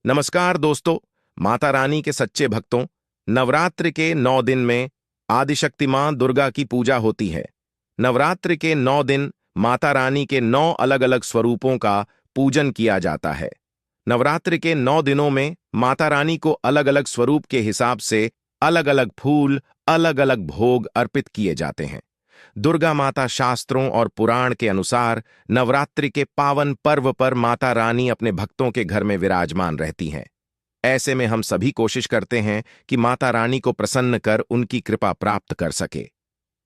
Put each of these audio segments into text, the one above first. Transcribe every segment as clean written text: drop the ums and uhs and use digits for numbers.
नमस्कार दोस्तों। माता रानी के सच्चे भक्तों, नवरात्र के 9 दिन में आदिशक्ति मां दुर्गा की पूजा होती है। नवरात्र के 9 दिन माता रानी के 9 अलग-अलग स्वरूपों का पूजन किया जाता है। नवरात्र के 9 दिनों में माता रानी को अलग-अलग स्वरूप के हिसाब से अलग-अलग फूल, अलग-अलग भोग अर्पित किए जाते हैं। दुर्गा माता शास्त्रों और पुराण के अनुसार नवरात्रि के पावन पर्व पर माता रानी अपने भक्तों के घर में विराजमान रहती हैं। ऐसे में हम सभी कोशिश करते हैं कि माता रानी को प्रसन्न कर उनकी कृपा प्राप्त कर सके।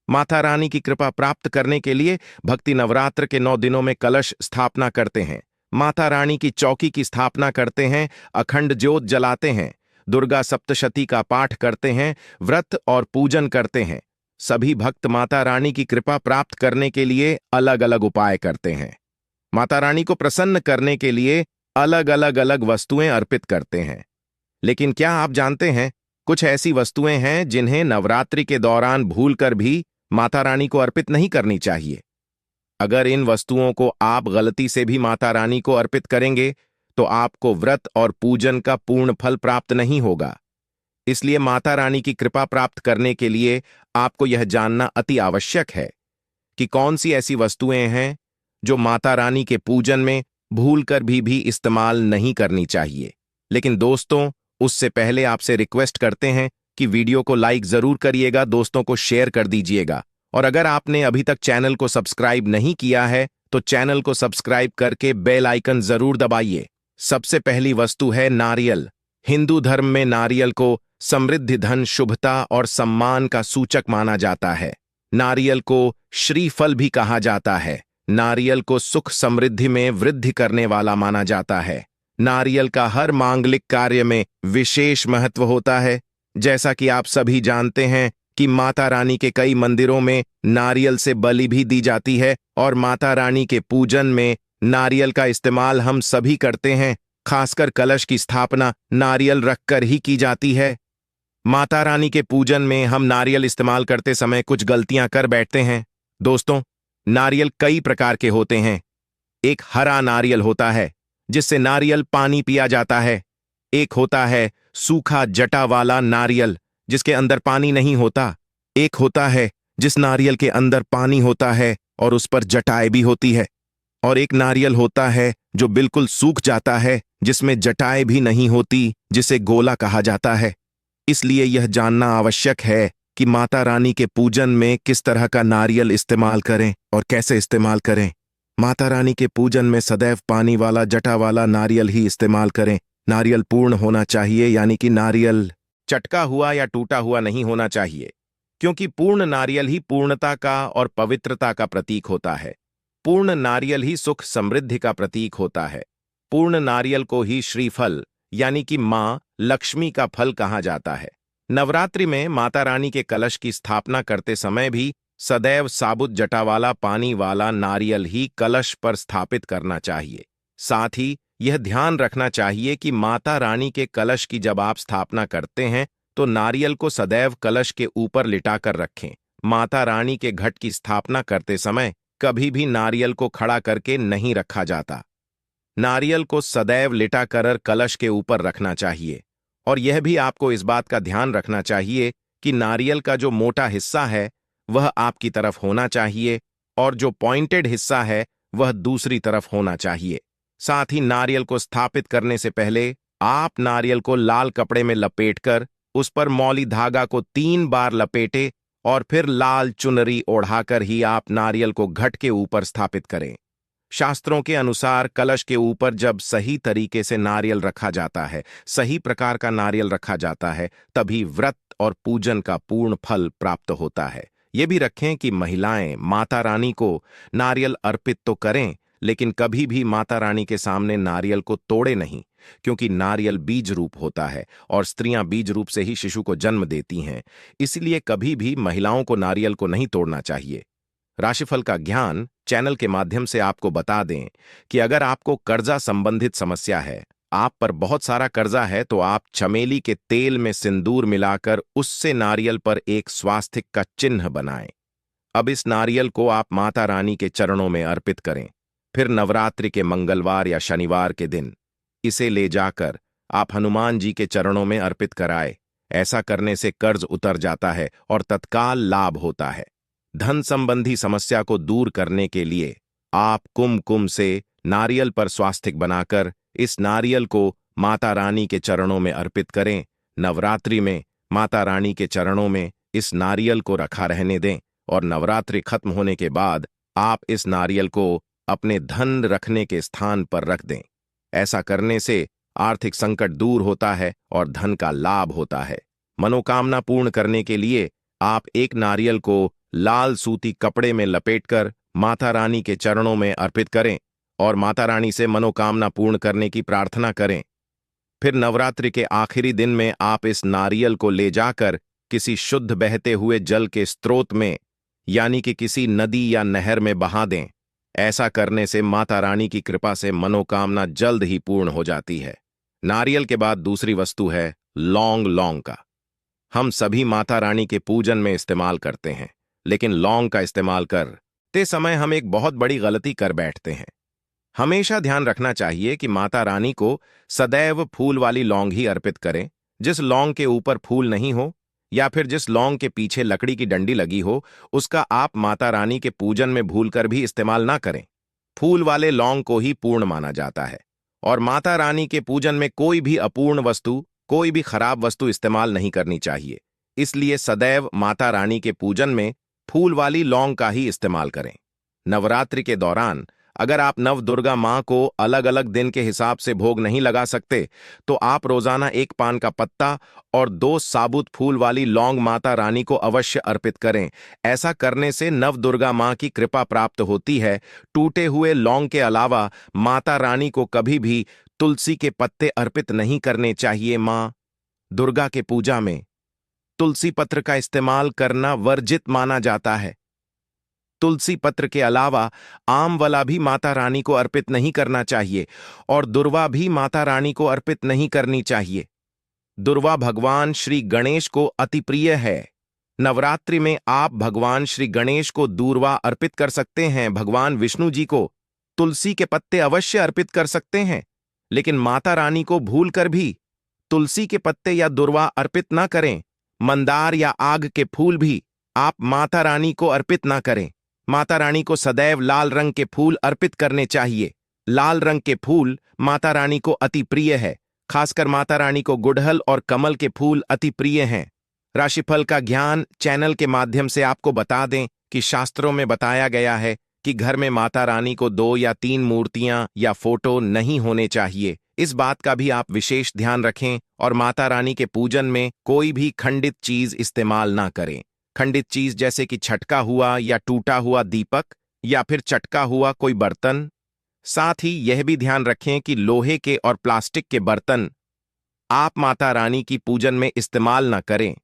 माता रानी की कृपा प्राप्त करने के लिए भक्ति नवरात्र के 9 दिनों में कलश स्थापना करते हैं, माता रानी की चौकी की स्थापना करते हैं, अखंड ज्योत जलाते हैं, दुर्गा सप्तशती का पाठ करते हैं, व्रत और पूजन करते हैं। सभी भक्त माता रानी की कृपा प्राप्त करने के लिए अलग अलग उपाय करते हैं। माता रानी को प्रसन्न करने के लिए अलग वस्तुएं अर्पित करते हैं। लेकिन क्या आप जानते हैं, कुछ ऐसी वस्तुएं हैं जिन्हें नवरात्रि के दौरान भूलकर भी माता रानी को अर्पित नहीं करनी चाहिए। अगर इन वस्तुओं को आप गलती से भी माता रानी को अर्पित करेंगे तो आपको व्रत और पूजन का पूर्ण फल प्राप्त नहीं होगा। इसलिए माता रानी की कृपा प्राप्त करने के लिए आपको यह जानना अति आवश्यक है कि कौन सी ऐसी वस्तुएं हैं जो माता रानी के पूजन में भूलकर भी इस्तेमाल नहीं करनी चाहिए। लेकिन दोस्तों, उससे पहले आपसे रिक्वेस्ट करते हैं कि वीडियो को लाइक जरूर करिएगा, दोस्तों को शेयर कर दीजिएगा, और अगर आपने अभी तक चैनल को सब्सक्राइब नहीं किया है तो चैनल को सब्सक्राइब करके बेल आइकन जरूर दबाइए। सबसे पहली वस्तु है नारियल। हिंदू धर्म में नारियल को समृद्धि, धन, शुभता और सम्मान का सूचक माना जाता है। नारियल को श्रीफल भी कहा जाता है। नारियल को सुख समृद्धि में वृद्धि करने वाला माना जाता है। नारियल का हर मांगलिक कार्य में विशेष महत्व होता है। जैसा कि आप सभी जानते हैं कि माता रानी के कई मंदिरों में नारियल से बलि भी दी जाती है और माता रानी के पूजन में नारियल का इस्तेमाल हम सभी करते हैं। खासकर कलश की स्थापना नारियल रखकर ही की जाती है। माता रानी के पूजन में हम नारियल इस्तेमाल करते समय कुछ गलतियां कर बैठते हैं। दोस्तों, नारियल कई प्रकार के होते हैं। एक हरा नारियल होता है जिससे नारियल पानी पिया जाता है। एक होता है सूखा जटा वाला नारियल जिसके अंदर पानी नहीं होता। एक होता है जिस नारियल के अंदर पानी होता है और उस पर जटाएं भी होती है। और एक नारियल होता है जो बिल्कुल सूख जाता है, जिसमें जटाएं भी नहीं होती, जिसे गोला कहा जाता है। इसलिए यह जानना आवश्यक है कि माता रानी के पूजन में किस तरह का नारियल इस्तेमाल करें और कैसे इस्तेमाल करें। माता रानी के पूजन में सदैव पानी वाला जटा वाला नारियल ही इस्तेमाल करें। नारियल पूर्ण होना चाहिए, यानी कि नारियल चटका हुआ या टूटा हुआ नहीं होना चाहिए, क्योंकि पूर्ण नारियल ही पूर्णता का और पवित्रता का प्रतीक होता है। पूर्ण नारियल ही सुख समृद्धि का प्रतीक होता है। पूर्ण नारियल को ही श्रीफल यानी कि मां लक्ष्मी का फल कहा जाता है। नवरात्रि में माता रानी के कलश की स्थापना करते समय भी सदैव साबुत जटा वाला पानी वाला नारियल ही कलश पर स्थापित करना चाहिए। साथ ही यह ध्यान रखना चाहिए कि माता रानी के कलश की जब आप स्थापना करते हैं तो नारियल को सदैव कलश के ऊपर लिटाकर रखें। माता रानी के घट की स्थापना करते समय कभी भी नारियल को खड़ा करके नहीं रखा जाता। नारियल को सदैव लिटाकर कलश के ऊपर रखना चाहिए। और यह भी आपको इस बात का ध्यान रखना चाहिए कि नारियल का जो मोटा हिस्सा है वह आपकी तरफ होना चाहिए और जो पॉइंटेड हिस्सा है वह दूसरी तरफ होना चाहिए। साथ ही नारियल को स्थापित करने से पहले आप नारियल को लाल कपड़े में लपेटकर उस पर मौली धागा को 3 बार लपेटे और फिर लाल चुनरी ओढ़ाकर ही आप नारियल को घट के ऊपर स्थापित करें। शास्त्रों के अनुसार कलश के ऊपर जब सही तरीके से नारियल रखा जाता है, सही प्रकार का नारियल रखा जाता है, तभी व्रत और पूजन का पूर्ण फल प्राप्त होता है। ये भी रखें कि महिलाएं माता रानी को नारियल अर्पित तो करें, लेकिन कभी भी माता रानी के सामने नारियल को तोड़े नहीं, क्योंकि नारियल बीज रूप होता है और स्त्रियां बीज रूप से ही शिशु को जन्म देती हैं। इसलिए कभी भी महिलाओं को नारियल को नहीं तोड़ना चाहिए। राशिफल का ज्ञान चैनल के माध्यम से आपको बता दें कि अगर आपको कर्जा संबंधित समस्या है, आप पर बहुत सारा कर्जा है, तो आप चमेली के तेल में सिंदूर मिलाकर उससे नारियल पर एक स्वास्तिक का चिन्ह बनाएं। अब इस नारियल को आप माता रानी के चरणों में अर्पित करें। फिर नवरात्रि के मंगलवार या शनिवार के दिन इसे ले जाकर आप हनुमान जी के चरणों में अर्पित कराए। ऐसा करने से कर्ज उतर जाता है और तत्काल लाभ होता है। धन संबंधी समस्या को दूर करने के लिए आप कुमकुम से नारियल पर स्वास्तिक बनाकर इस नारियल को माता रानी के चरणों में अर्पित करें। नवरात्रि में माता रानी के चरणों में इस नारियल को रखा रहने दें और नवरात्रि खत्म होने के बाद आप इस नारियल को अपने धन रखने के स्थान पर रख दें। ऐसा करने से आर्थिक संकट दूर होता है और धन का लाभ होता है। मनोकामना पूर्ण करने के लिए आप एक नारियल को लाल सूती कपड़े में लपेटकर माता रानी के चरणों में अर्पित करें और माता रानी से मनोकामना पूर्ण करने की प्रार्थना करें। फिर नवरात्रि के आखिरी दिन में आप इस नारियल को ले जाकर किसी शुद्ध बहते हुए जल के स्रोत में यानी कि किसी नदी या नहर में बहा दें। ऐसा करने से माता रानी की कृपा से मनोकामना जल्द ही पूर्ण हो जाती है। नारियल के बाद दूसरी वस्तु है लौंग। लौंग का हम सभी माता रानी के पूजन में इस्तेमाल करते हैं, लेकिन लौंग का इस्तेमाल करते समय हम एक बहुत बड़ी गलती कर बैठते हैं। हमेशा ध्यान रखना चाहिए कि माता रानी को सदैव फूल वाली लौंग ही अर्पित करें। जिस लौंग के ऊपर फूल नहीं हो या फिर जिस लौंग के पीछे लकड़ी की डंडी लगी हो, उसका आप माता रानी के पूजन में भूलकर भी इस्तेमाल ना करें। फूल वाले लौंग को ही पूर्ण माना जाता है और माता रानी के पूजन में कोई भी अपूर्ण वस्तु, कोई भी खराब वस्तु इस्तेमाल नहीं करनी चाहिए। इसलिए सदैव माता रानी के पूजन में फूल वाली लौंग का ही इस्तेमाल करें। नवरात्रि के दौरान अगर आप नव दुर्गा मां को अलग अलग दिन के हिसाब से भोग नहीं लगा सकते, तो आप रोजाना एक पान का पत्ता और 2 साबुत फूल वाली लौंग माता रानी को अवश्य अर्पित करें। ऐसा करने से नव दुर्गा मां की कृपा प्राप्त होती है। टूटे हुए लौंग के अलावा माता रानी को कभी भी तुलसी के पत्ते अर्पित नहीं करने चाहिए। मां दुर्गा के पूजा में तुलसी पत्र का इस्तेमाल करना वर्जित माना जाता है। तुलसी पत्र के अलावा आमवला भी माता रानी को अर्पित नहीं करना चाहिए और दुर्वा भी माता रानी को अर्पित नहीं करनी चाहिए। दुर्वा भगवान श्री गणेश को अति प्रिय है। नवरात्रि में आप भगवान श्री गणेश को दूर्वा अर्पित कर सकते हैं। भगवान विष्णु जी को तुलसी के पत्ते अवश्य अर्पित कर सकते हैं, लेकिन माता रानी को भूलकर भी तुलसी के पत्ते या दुर्वा अर्पित ना करें। मंदार या आग के फूल भी आप माता रानी को अर्पित ना करें। माता रानी को सदैव लाल रंग के फूल अर्पित करने चाहिए। लाल रंग के फूल माता रानी को अति प्रिय है। खासकर माता रानी को गुड़हल और कमल के फूल अति प्रिय हैं। राशिफल का ज्ञान चैनल के माध्यम से आपको बता दें कि शास्त्रों में बताया गया है कि घर में माता रानी को 2 या 3 मूर्तियां या फोटो नहीं होने चाहिए। इस बात का भी आप विशेष ध्यान रखें और माता रानी के पूजन में कोई भी खंडित चीज इस्तेमाल ना करें। खंडित चीज जैसे कि छटका हुआ या टूटा हुआ दीपक या फिर चटका हुआ कोई बर्तन। साथ ही यह भी ध्यान रखें कि लोहे के और प्लास्टिक के बर्तन आप माता रानी की पूजन में इस्तेमाल ना करें।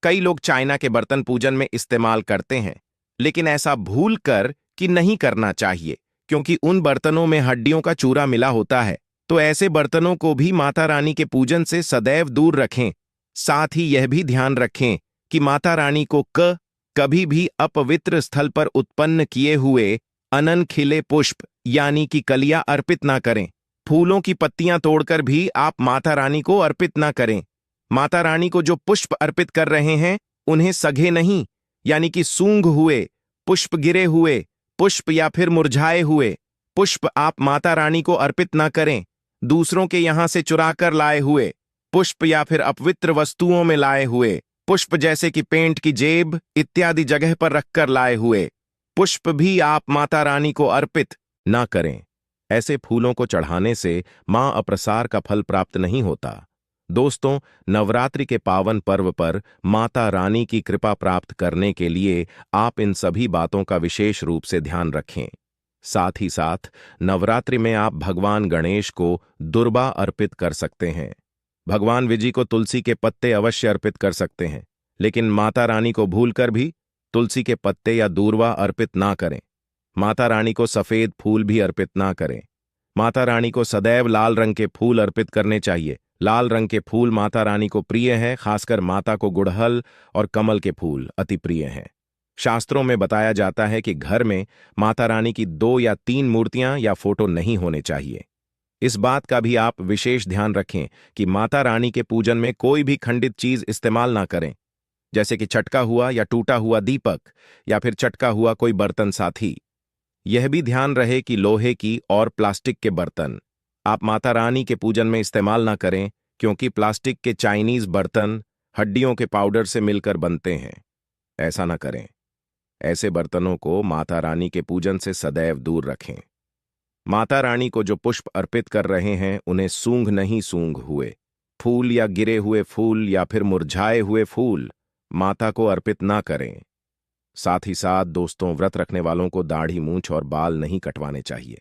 कई लोग चाइना के बर्तन पूजन में इस्तेमाल करते हैं, लेकिन ऐसा भूल कर कि नहीं करना चाहिए, क्योंकि उन बर्तनों में हड्डियों का चूरा मिला होता है। तो ऐसे बर्तनों को भी माता रानी के पूजन से सदैव दूर रखें। साथ ही यह भी ध्यान रखें कि माता रानी को कभी भी अपवित्र स्थल पर उत्पन्न किए हुए अनन खिले पुष्प यानी कि कलियां अर्पित ना करें। फूलों की पत्तियां तोड़कर भी आप माता रानी को अर्पित ना करें। माता रानी को जो पुष्प अर्पित कर रहे हैं उन्हें सघे नहीं, यानी कि सूंघ हुए पुष्प, गिरे हुए पुष्प या फिर मुरझाए हुए पुष्प आप माता रानी को अर्पित ना करें। दूसरों के यहां से चुराकर लाए हुए पुष्प या फिर अपवित्र वस्तुओं में लाए हुए पुष्प जैसे कि पेंट की जेब इत्यादि जगह पर रखकर लाए हुए पुष्प भी आप माता रानी को अर्पित ना करें। ऐसे फूलों को चढ़ाने से मां अप्रसार का फल प्राप्त नहीं होता। दोस्तों, नवरात्रि के पावन पर्व पर माता रानी की कृपा प्राप्त करने के लिए आप इन सभी बातों का विशेष रूप से ध्यान रखें। साथ ही साथ नवरात्रि में आप भगवान गणेश को दुर्वा अर्पित कर सकते हैं। भगवान विजय को तुलसी के पत्ते अवश्य अर्पित कर सकते हैं, लेकिन माता रानी को भूलकर भी तुलसी के पत्ते या दूर्वा अर्पित ना करें। माता रानी को सफेद फूल भी अर्पित ना करें। माता रानी को सदैव लाल रंग के फूल अर्पित करने चाहिए। लाल रंग के फूल माता रानी को प्रिय हैं, खासकर माता को गुड़हल और कमल के फूल अति प्रिय हैं। शास्त्रों में बताया जाता है कि घर में माता रानी की 2 या 3 मूर्तियां या फोटो नहीं होने चाहिए। इस बात का भी आप विशेष ध्यान रखें कि माता रानी के पूजन में कोई भी खंडित चीज इस्तेमाल ना करें, जैसे कि चटका हुआ या टूटा हुआ दीपक या फिर चटका हुआ कोई बर्तन साथी। यह भी ध्यान रहे कि लोहे की और प्लास्टिक के बर्तन आप माता रानी के पूजन में इस्तेमाल ना करें, क्योंकि प्लास्टिक के चाइनीज बर्तन हड्डियों के पाउडर से मिलकर बनते हैं। ऐसा ना करें। ऐसे बर्तनों को माता रानी के पूजन से सदैव दूर रखें। माता रानी को जो पुष्प अर्पित कर रहे हैं उन्हें सूंघ नहीं सूंघ हुए फूल या गिरे हुए फूल या फिर मुरझाए हुए फूल माता को अर्पित ना करें। साथ ही साथ दोस्तों, व्रत रखने वालों को दाढ़ी, मूंछ और बाल नहीं कटवाने चाहिए।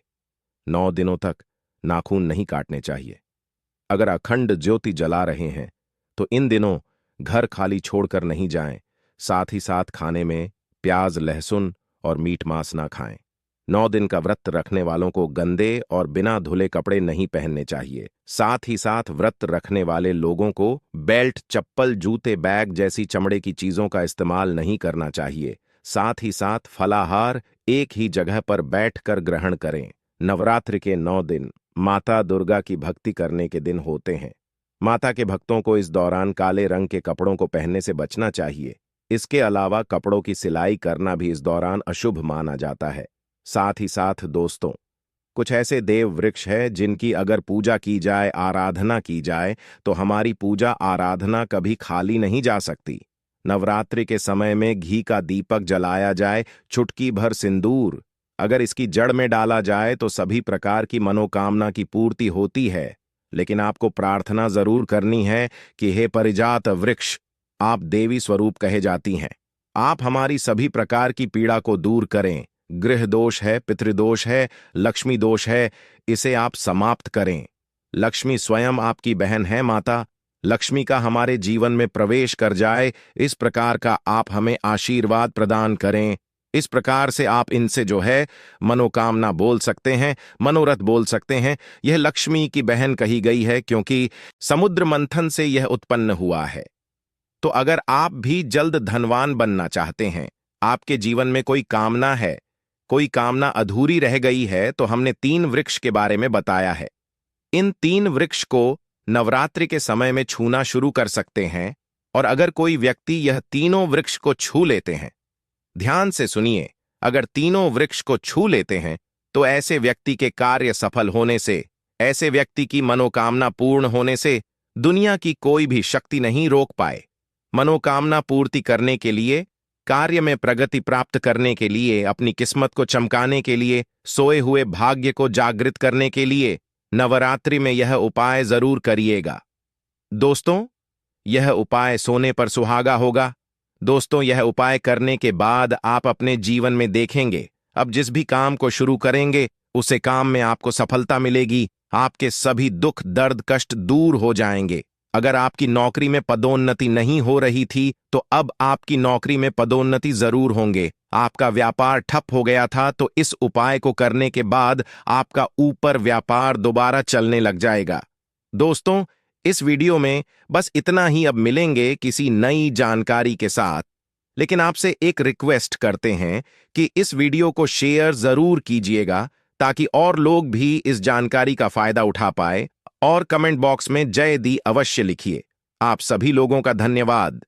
9 दिनों तक नाखून नहीं काटने चाहिए। अगर अखंड ज्योति जला रहे हैं तो इन दिनों घर खाली छोड़कर नहीं जाएं। साथ ही साथ खाने में प्याज, लहसुन और मीट मांस ना खाएं। 9 दिन का व्रत रखने वालों को गंदे और बिना धुले कपड़े नहीं पहनने चाहिए। साथ ही साथ व्रत रखने वाले लोगों को बेल्ट, चप्पल, जूते, बैग जैसी चमड़े की चीजों का इस्तेमाल नहीं करना चाहिए। साथ ही साथ फलाहार एक ही जगह पर बैठकर ग्रहण करें। नवरात्रि के 9 दिन माता दुर्गा की भक्ति करने के दिन होते हैं। माता के भक्तों को इस दौरान काले रंग के कपड़ों को पहनने से बचना चाहिए। इसके अलावा कपड़ों की सिलाई करना भी इस दौरान अशुभ माना जाता है। साथ ही साथ दोस्तों, कुछ ऐसे देव वृक्ष है जिनकी अगर पूजा की जाए, आराधना की जाए, तो हमारी पूजा आराधना कभी खाली नहीं जा सकती। नवरात्रि के समय में घी का दीपक जलाया जाए, चुटकी भर सिंदूर अगर इसकी जड़ में डाला जाए तो सभी प्रकार की मनोकामना की पूर्ति होती है। लेकिन आपको प्रार्थना जरूर करनी है कि हे परिजात वृक्ष, आप देवी स्वरूप कहे जाती हैं, आप हमारी सभी प्रकार की पीड़ा को दूर करें। गृह दोष है, पितृदोष है, लक्ष्मी दोष है, इसे आप समाप्त करें। लक्ष्मी स्वयं आपकी बहन है। माता लक्ष्मी का हमारे जीवन में प्रवेश कर जाए, इस प्रकार का आप हमें आशीर्वाद प्रदान करें। इस प्रकार से आप इनसे जो है मनोकामना बोल सकते हैं, मनोरथ बोल सकते हैं। यह लक्ष्मी की बहन कही गई है क्योंकि समुद्र मंथन से यह उत्पन्न हुआ है। तो अगर आप भी जल्द धनवान बनना चाहते हैं, आपके जीवन में कोई कामना है, कोई कामना अधूरी रह गई है, तो हमने 3 वृक्ष के बारे में बताया है। इन 3 वृक्ष को नवरात्रि के समय में छूना शुरू कर सकते हैं। और अगर कोई व्यक्ति यह तीनों वृक्ष को छू लेते हैं, ध्यान से सुनिए, अगर तीनों वृक्ष को छू लेते हैं तो ऐसे व्यक्ति के कार्य सफल होने से, ऐसे व्यक्ति की मनोकामना पूर्ण होने से दुनिया की कोई भी शक्ति नहीं रोक पाए। मनोकामना पूर्ति करने के लिए, कार्य में प्रगति प्राप्त करने के लिए, अपनी किस्मत को चमकाने के लिए, सोए हुए भाग्य को जागृत करने के लिए नवरात्रि में यह उपाय जरूर करिएगा। दोस्तों, यह उपाय सोने पर सुहागा होगा। दोस्तों, यह उपाय करने के बाद आप अपने जीवन में देखेंगे, अब जिस भी काम को शुरू करेंगे उसे काम में आपको सफलता मिलेगी। आपके सभी दुख, दर्द, कष्ट दूर हो जाएंगे। अगर आपकी नौकरी में पदोन्नति नहीं हो रही थी तो अब आपकी नौकरी में पदोन्नति जरूर होंगे। आपका व्यापार ठप हो गया था तो इस उपाय को करने के बाद आपका ऊपर व्यापार दोबारा चलने लग जाएगा। दोस्तों, इस वीडियो में बस इतना ही। अब मिलेंगे किसी नई जानकारी के साथ, लेकिन आपसे एक रिक्वेस्ट करते हैं कि इस वीडियो को शेयर जरूर कीजिएगा ताकि और लोग भी इस जानकारी का फायदा उठा पाए। और कमेंट बॉक्स में जय दी अवश्य लिखिए। आप सभी लोगों का धन्यवाद।